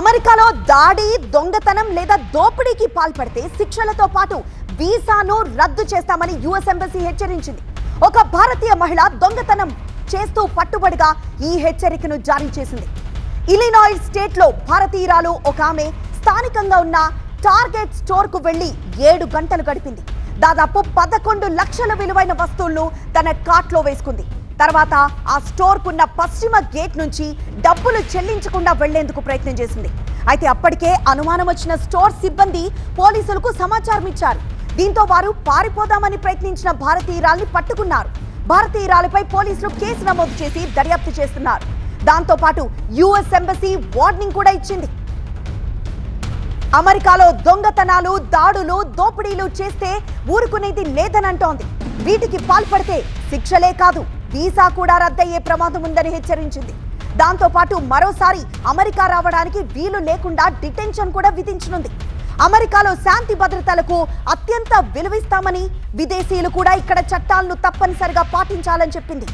అమెరికాలో దాడి దొంగతనం లేదా దోపిడీకి పాల్పడితే శిక్షలతో పాటు వీసాను రద్దు చేస్తామని యుఎస్ ఎంబసీ హెచ్చరించింది. ఒక భారతీయ మహిళ దొంగతనం చేస్తూ పట్టుబడిగా ఈ హెచ్చరికను జారీ చేసింది. ఇలినాయిస్ స్టేట్ లో భారతీయురాలు ఒక ఆమె స్థానికంగా ఉన్న టార్గెట్ స్టోర్ కు వెళ్లి 7 గంటలు గడిపింది. దాదాపు 11 లక్షల విలువైన వస్తువులను తన కార్ట్ లో వేసుకుంది. తర్వాత ఆ స్టోర్ కున్న పశ్చిమ గేట్ నుంచి డబ్బులు చెల్లించకుండా వెళ్లేందుకు ప్రయత్నం చేసింది. అయితే అప్పటికే అనుమానం వచ్చిన స్టోర్ సిబ్బంది పోలీసులకు సమాచారం ఇచ్చారు. దీంతో వారు పారిపోదామని ప్రయత్నించిన భారతీయురాల్ని పట్టుకున్నారు. భారతీయురాలిపై పోలీసులు కేసు నమోదు చేసి దర్యాప్తు చేస్తున్నారు. దాంతో పాటు యుఎస్ ఎంబసీ వార్నింగ్ కూడా ఇచ్చింది. అమెరికాలో దొంగతనాలు, దాడులు, దోపిడీలు చేస్తే ఊరుకునేది లేదనంటోంది. వీటికి పాల్పడితే శిక్షలే కాదు, వీసా కూడా రద్దయ్యే ప్రమాదం ఉందని హెచ్చరించింది. దాంతో పాటు మరోసారి అమెరికా రావడానికి వీలు లేకుండా డిటెన్షన్ కూడా విధించనుంది. అమెరికాలో శాంతి భద్రతలకు అత్యంత విలువిస్తామని, విదేశీయులు కూడా ఇక్కడ చట్టాలను తప్పనిసరిగా పాటించాలని చెప్పింది.